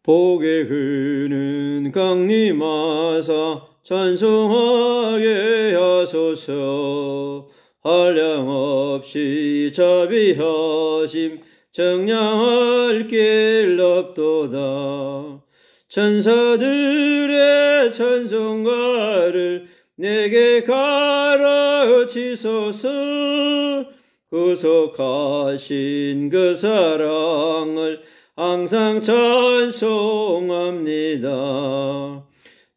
복의 그는 강림하사 찬송하게 하소서. 한량없이 자비하심 정량할 길 없도다. 천사들의 찬송가를 내게 가르치소서. 구속하신 그 사랑을 항상 찬송합니다.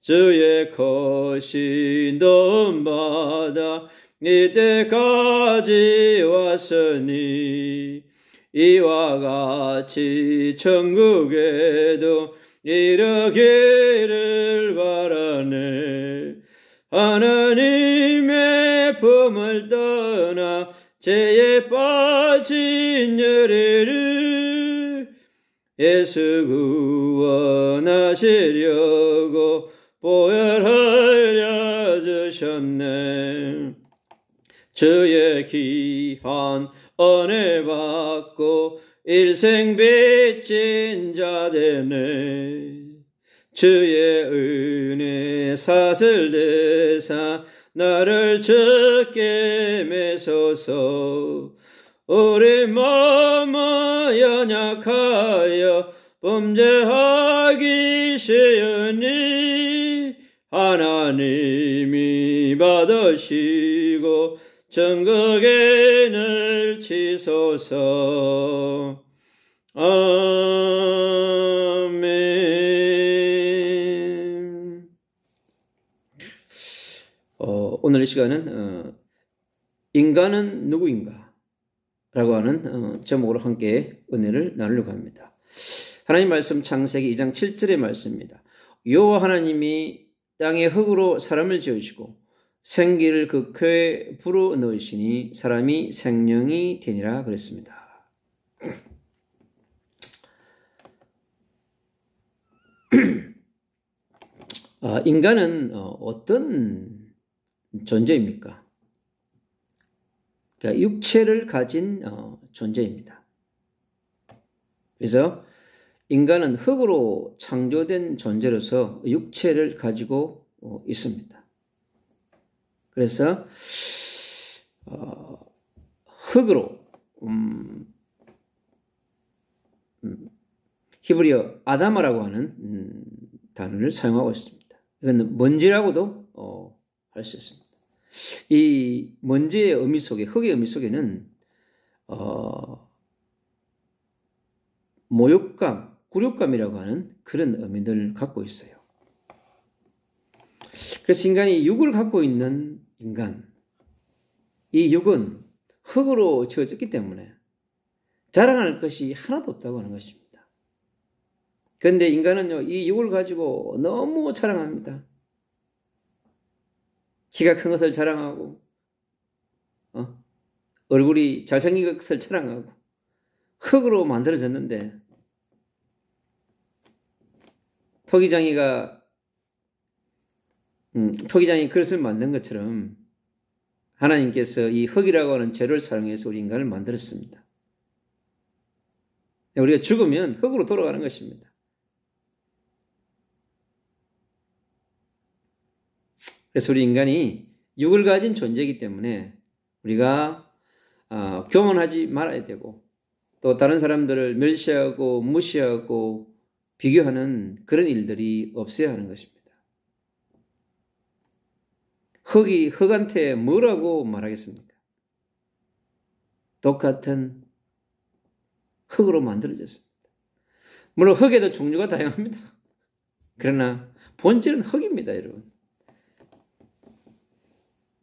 주의 거신 넣음 받아 이때까지 왔으니 이와 같이 천국에도 이르기를 바라네. 하나님의 품을 떠나 죄에 빠진 열애를 예수 구원하시려고 보혈 흘려주셨네. 주의 귀한 은혜 받고 일생 빚진 자 되네. 주의 은혜 사슬대사 나를 주께 매소서. 우리 마음은 연약하여 범죄하기 쉬우니 하나님이 받으시고 천국에 넣으시소서. 아멘. 오늘 이 시간은 인간은 누구인가? 라고 하는 제목으로 함께 은혜를 나누려고 합니다. 하나님 말씀 창세기 2장 7절의 말씀입니다. 여호와 하나님이 땅의 흙으로 사람을 지으시고 생기를 그 쾌에 불어 넣으시니 사람이 생명이 되니라 그랬습니다. 인간은 어떤 존재입니까? 그러니까 육체를 가진 존재입니다. 그래서 인간은 흙으로 창조된 존재로서 육체를 가지고 있습니다. 그래서 흙으로 히브리어 아다마라고 하는 단어를 사용하고 있습니다. 이건 먼지라고도 할 수 있습니다. 이 먼지의 의미 속에, 흙의 의미 속에는 모욕감, 굴욕감이라고 하는 그런 의미들을 갖고 있어요. 그래서 인간이 육을 갖고 있는 인간, 이 육은 흙으로 지어졌기 때문에 자랑할 것이 하나도 없다고 하는 것입니다. 그런데 인간은요, 이 육을 가지고 너무 자랑합니다. 키가 큰 것을 자랑하고, 얼굴이 잘생긴 것을 자랑하고, 흙으로 만들어졌는데, 토기장이 그릇을 만든 것처럼 하나님께서 이 흙이라고 하는 재료를 사용해서 우리 인간을 만들었습니다. 우리가 죽으면 흙으로 돌아가는 것입니다. 그래서 우리 인간이 육을 가진 존재이기 때문에 우리가 교만하지 말아야 되고 또 다른 사람들을 멸시하고 무시하고 비교하는 그런 일들이 없어야 하는 것입니다. 흙이 흙한테 뭐라고 말하겠습니까? 똑같은 흙으로 만들어졌습니다. 물론 흙에도 종류가 다양합니다. 그러나 본질은 흙입니다, 여러분.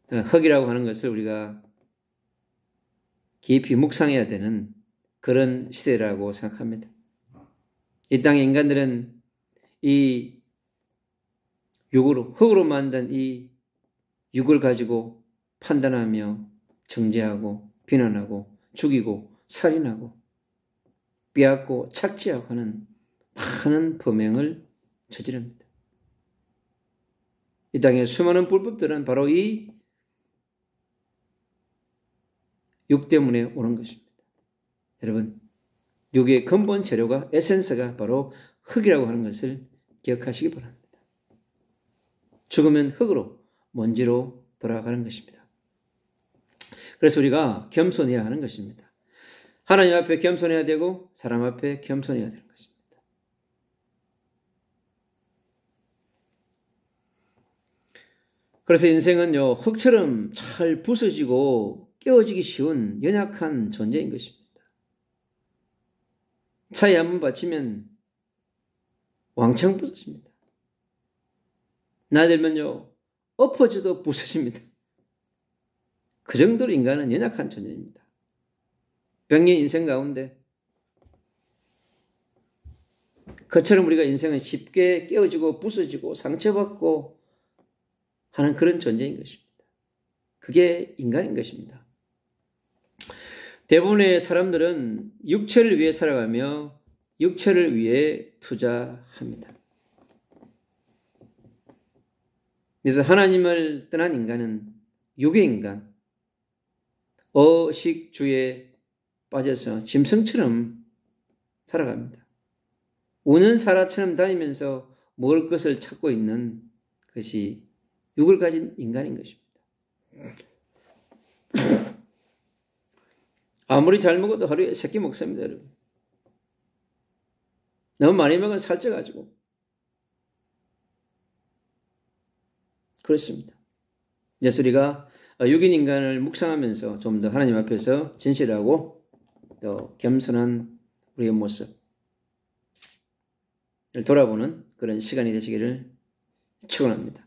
흙이라고 하는 것을 우리가 깊이 묵상해야 되는 그런 시대라고 생각합니다. 이 땅의 인간들은 이 흙으로 만든 이 육을 가지고 판단하며 정죄하고 비난하고 죽이고 살인하고 빼앗고 착취하고 하는 많은 범행을 저지릅니다. 이 땅의 수많은 불법들은 바로 이 육 때문에 오는 것입니다. 여러분, 육의 근본 재료가 에센스가 바로 흙이라고 하는 것을 기억하시기 바랍니다. 죽으면 흙으로, 먼지로 돌아가는 것입니다. 그래서 우리가 겸손해야 하는 것입니다. 하나님 앞에 겸손해야 되고 사람 앞에 겸손해야 되는 것입니다. 그래서 인생은요, 흙처럼 잘 부서지고 깨어지기 쉬운 연약한 존재인 것입니다. 차에 한번 받치면 왕창 부서집니다. 나이 들면요, 엎어져도 부서집니다. 그 정도로 인간은 연약한 존재입니다. 병의 인생 가운데 그처럼 우리가 인생은 쉽게 깨어지고 부서지고 상처받고 하는 그런 존재인 것입니다. 그게 인간인 것입니다. 대부분의 사람들은 육체를 위해 살아가며 육체를 위해 투자합니다. 그래서 하나님을 떠난 인간은 육의 인간, 어식주에 빠져서 짐승처럼 살아갑니다. 우는 사라처럼 다니면서 먹을 것을 찾고 있는 것이 육을 가진 인간인 것입니다. 아무리 잘 먹어도 하루에 3끼 먹습니다, 여러분. 너무 많이 먹으면 살쪄가지고. 그렇습니다. 예수리가 육인 인간을 묵상하면서 좀 더 하나님 앞에서 진실하고 또 겸손한 우리의 모습을 돌아보는 그런 시간이 되시기를 축원합니다.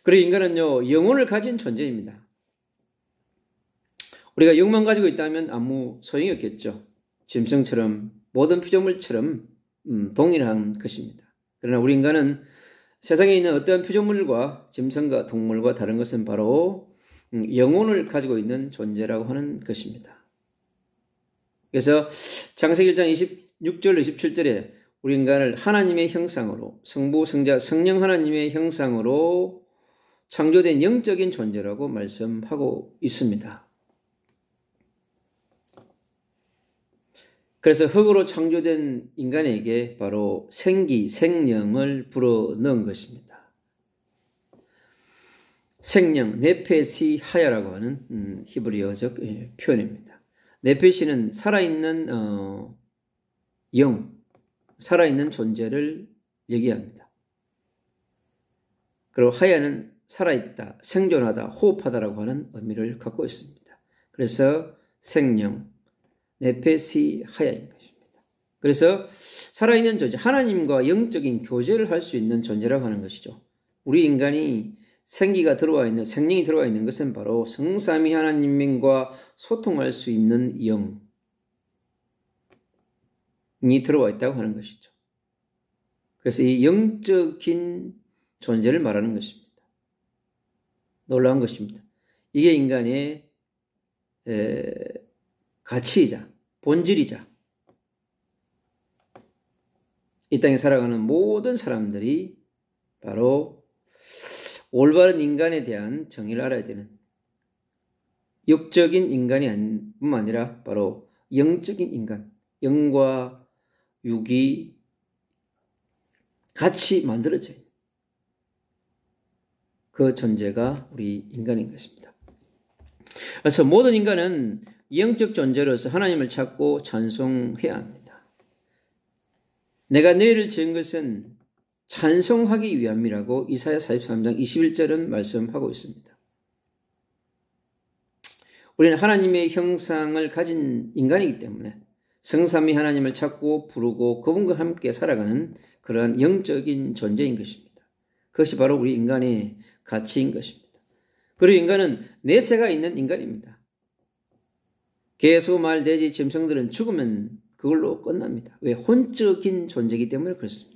그리고 인간은요, 영혼을 가진 존재입니다. 우리가 영만 가지고 있다면 아무 소용이 없겠죠. 짐승처럼 모든 피조물처럼 동일한 것입니다. 그러나 우리 인간은 세상에 있는 어떠한 피조물과 짐승과 동물과 다른 것은 바로 영혼을 가지고 있는 존재라고 하는 것입니다. 그래서 창세기 1장 26절 27절에 우리 인간을 하나님의 형상으로, 성부, 성자, 성령 하나님의 형상으로 창조된 영적인 존재라고 말씀하고 있습니다. 그래서 흙으로 창조된 인간에게 바로 생기, 생명을 불어넣은 것입니다. 생명, 네페시 하야라고 하는 히브리어적 표현입니다. 네페시는 살아있는 영, 살아있는 존재를 얘기합니다. 그리고 하야는 살아있다, 생존하다, 호흡하다라고 하는 의미를 갖고 있습니다. 그래서 생명, 네페시 하야인 것입니다. 그래서 살아있는 존재, 하나님과 영적인 교제를 할 수 있는 존재라고 하는 것이죠. 우리 인간이 생기가 들어와 있는, 생명이 들어와 있는 것은 바로 성삼위 하나님과 소통할 수 있는 영이 들어와 있다고 하는 것이죠. 그래서 이 영적인 존재를 말하는 것입니다. 놀라운 것입니다. 이게 인간의 가치이자 본질이자 이 땅에 살아가는 모든 사람들이 바로 올바른 인간에 대한 정의를 알아야 되는, 육적인 인간이 뿐만 아니라 바로 영적인 인간, 영과 육이 같이 만들어져 있는 그 존재가 우리 인간인 것입니다. 그래서 모든 인간은 영적 존재로서 하나님을 찾고 찬송해야 합니다. 내가 너희를 지은 것은 찬송하기 위함이라고 이사야 43장 21절은 말씀하고 있습니다. 우리는 하나님의 형상을 가진 인간이기 때문에 성삼위 하나님을 찾고 부르고 그분과 함께 살아가는 그러한 영적인 존재인 것입니다. 그것이 바로 우리 인간의 가치인 것입니다. 그리고 인간은 내세가 있는 인간입니다. 개, 소, 말, 돼지, 짐승들은 죽으면 그걸로 끝납니다. 왜? 혼적인 존재이기 때문에 그렇습니다.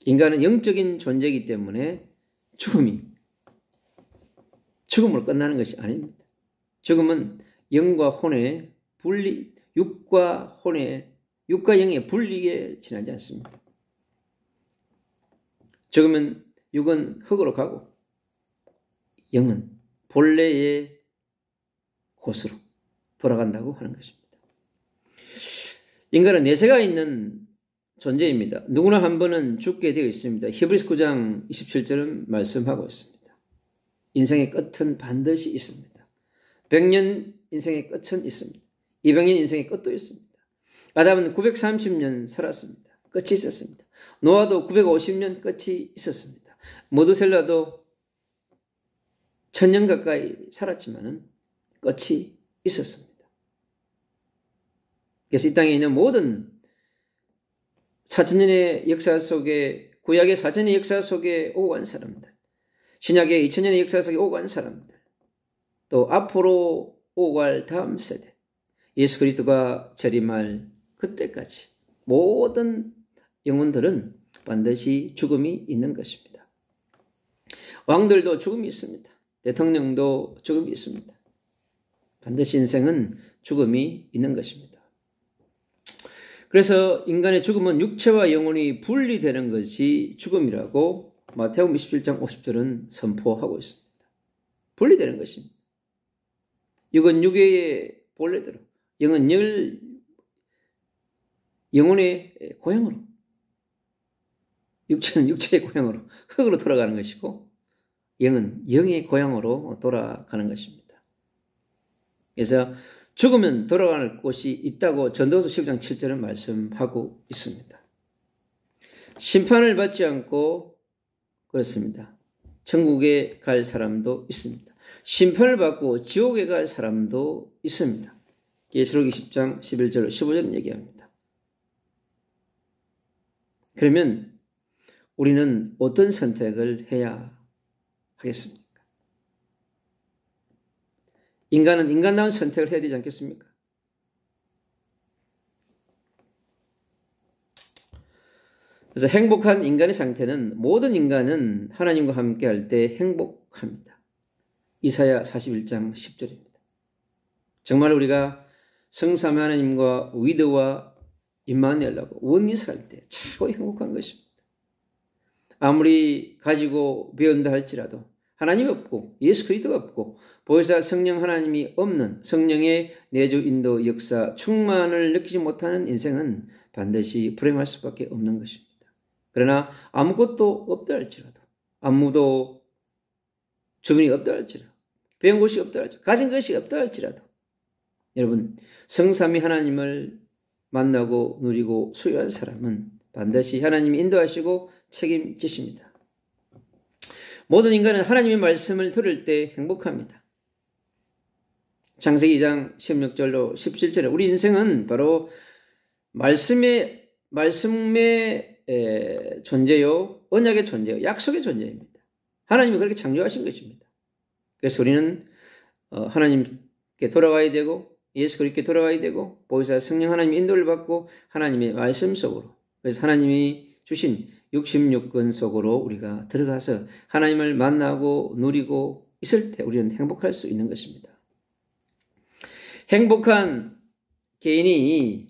인간은 영적인 존재이기 때문에 죽음으로 끝나는 것이 아닙니다. 죽음은 영과 혼의 분리, 육과 영의 분리에 지나지 않습니다. 죽으면 육은 흙으로 가고 영은 본래의 곳으로 돌아간다고 하는 것입니다. 인간은 내세가 있는 존재입니다. 누구나 한 번은 죽게 되어 있습니다. 히브리서 9장 27절은 말씀하고 있습니다. 인생의 끝은 반드시 있습니다. 100년 인생의 끝은 있습니다. 200년 인생의 끝도 있습니다. 아담은 930년 살았습니다. 끝이 있었습니다. 노아도 950년 끝이 있었습니다. 모두셀라도 1000년 가까이 살았지만은 끝이 있었습니다. 그래서 이 땅에 있는 모든 4000년의 역사 속에, 구약의 4000년의 역사 속에 오고 간 사람들, 신약의 2000년의 역사 속에 오고 간 사람들, 또 앞으로 오고 갈 다음 세대, 예수 그리스도가 재림할 그때까지 모든 영혼들은 반드시 죽음이 있는 것입니다. 왕들도 죽음이 있습니다. 대통령도 죽음이 있습니다. 반드시 인생은 죽음이 있는 것입니다. 그래서 인간의 죽음은 육체와 영혼이 분리되는 것이 죽음이라고 마태복음 27장 50절은 선포하고 있습니다. 분리되는 것입니다. 육은 육의 본래대로, 영은 영혼의 고향으로, 육체는 육체의 고향으로, 흙으로 돌아가는 것이고 영은 영의 고향으로 돌아가는 것입니다. 그래서 죽으면 돌아가는 곳이 있다고 전도서 10장 7절은 말씀하고 있습니다. 심판을 받지 않고 그렇습니다. 천국에 갈 사람도 있습니다. 심판을 받고 지옥에 갈 사람도 있습니다. 계시록 20장 11절 15절은 얘기합니다. 그러면 우리는 어떤 선택을 해야 하겠습니까? 인간은 인간다운 선택을 해야 되지 않겠습니까? 그래서 행복한 인간의 상태는, 모든 인간은 하나님과 함께 할 때 행복합니다. 이사야 41장 10절입니다. 정말 우리가 성삼위 하나님과 위드와 임마누엘하고 원리스 할 때 최고의 행복한 것입니다. 아무리 가지고 배운다 할지라도 하나님이 없고 예수 그리스도가 없고 보혜사 성령 하나님이 없는, 성령의 내주 인도 역사 충만을 느끼지 못하는 인생은 반드시 불행할 수밖에 없는 것입니다. 그러나 아무것도 없다 할지라도, 아무도 주변이 없다 할지라도, 배운 것이 없다 할지라도, 가진 것이 없다 할지라도 여러분, 성삼위 하나님을 만나고 누리고 수요한 사람은 반드시 하나님이 인도하시고 책임지십니다. 모든 인간은 하나님의 말씀을 들을 때 행복합니다. 창세기 2장 16절로 17절에 우리 인생은 바로 말씀의 존재요, 언약의 존재요, 약속의 존재입니다. 하나님이 그렇게 창조하신 것입니다. 그래서 우리는 하나님께 돌아가야 되고 예수 그리스도께 돌아가야 되고 보혜사 성령 하나님의 인도를 받고 하나님의 말씀 속으로, 그래서 하나님이 주신 66권 속으로 우리가 들어가서 하나님을 만나고 누리고 있을 때 우리는 행복할 수 있는 것입니다. 행복한 개인이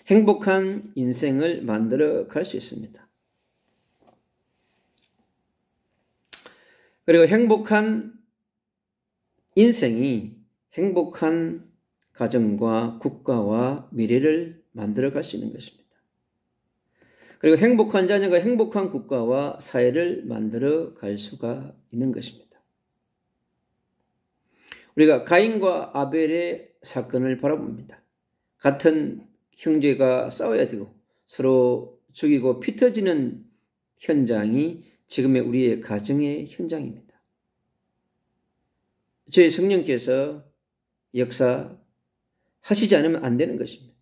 행복한 인생을 만들어 갈 수 있습니다. 그리고 행복한 인생이 행복한 가정과 국가와 미래를 만들어 갈 수 있는 것입니다. 그리고 행복한 자녀가 행복한 국가와 사회를 만들어 갈 수가 있는 것입니다. 우리가 가인과 아벨의 사건을 바라봅니다. 같은 형제가 싸워야 되고 서로 죽이고 피 터지는 현장이 지금의 우리의 가정의 현장입니다. 저희 성령께서 역사하시지 않으면 안 되는 것입니다.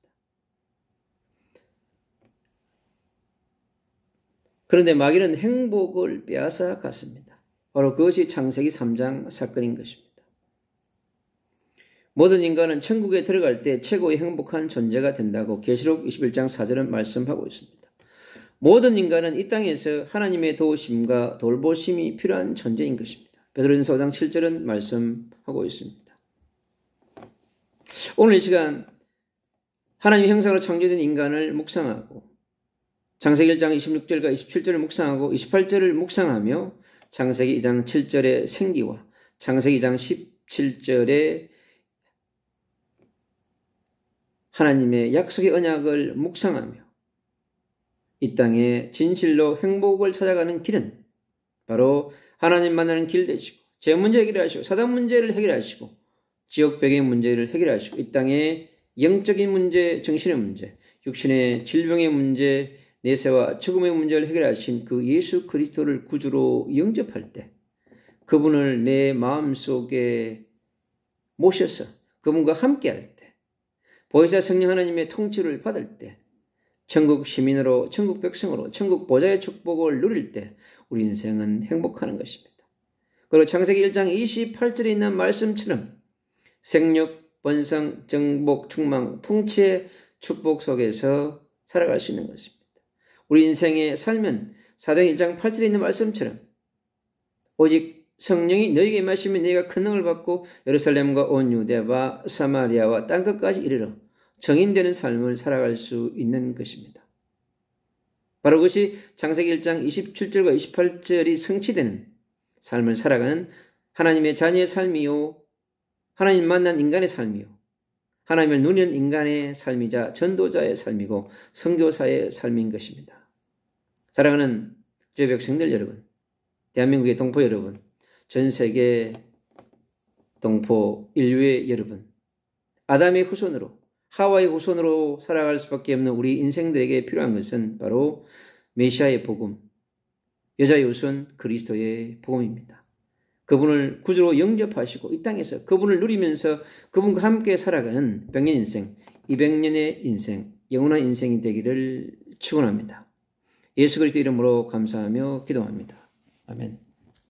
그런데 마귀는 행복을 빼앗아 갔습니다. 바로 그것이 창세기 3장 사건인 것입니다. 모든 인간은 천국에 들어갈 때 최고의 행복한 존재가 된다고 계시록 21장 4절은 말씀하고 있습니다. 모든 인간은 이 땅에서 하나님의 도우심과 돌보심이 필요한 존재인 것입니다. 베드로전서 5장 7절은 말씀하고 있습니다. 오늘 이 시간 하나님의 형상으로 창조된 인간을 묵상하고 창세기 1장 26절과 27절을 묵상하고 28절을 묵상하며 창세기 2장 7절의 생기와 창세기 2장 17절의 하나님의 약속의 언약을 묵상하며 이 땅에 진실로 행복을 찾아가는 길은 바로 하나님 만나는 길 되시고 죄 문제 해결하시고 사단 문제를 해결하시고 지역 배경 문제를 해결하시고 이 땅의 영적인 문제, 정신의 문제, 육신의 질병의 문제, 내세와 죽음의 문제를 해결하신 그 예수 그리스도를 구주로 영접할 때 그분을 내 마음속에 모셔서 그분과 함께할 때 보혜사 성령 하나님의 통치를 받을 때 천국 시민으로 천국 백성으로 천국 보좌의 축복을 누릴 때 우리 인생은 행복하는 것입니다. 그리고 창세기 1장 28절에 있는 말씀처럼 생육, 번성, 정복, 충망, 통치의 축복 속에서 살아갈 수 있는 것입니다. 우리 인생의 삶은 사도행 1장 8절에 있는 말씀처럼 오직 성령이 너에게 임하시면 너희가 큰 능을 받고 예루살렘과 온 유대와 사마리아와 땅끝까지 이르러 정인되는 삶을 살아갈 수 있는 것입니다. 바로 그것이 창세기 1장 27절과 28절이 성취되는 삶을 살아가는 하나님의 자녀의 삶이요 하나님 만난 인간의 삶이요 하나님을 누리는 인간의 삶이자 전도자의 삶이고 선교사의 삶인 것입니다. 사랑하는 주의 백성들 여러분, 대한민국의 동포 여러분, 전 세계 동포 인류의 여러분, 아담의 후손으로 하와의 후손으로 살아갈 수밖에 없는 우리 인생들에게 필요한 것은 바로 메시아의 복음, 여자의 후손 그리스도의 복음입니다. 그분을 구주로 영접하시고 이 땅에서 그분을 누리면서 그분과 함께 살아가는 100년 인생, 200년의 인생, 영원한 인생이 되기를 축원합니다. 예수 그리스도 이름으로 감사하며 기도합니다. 아멘.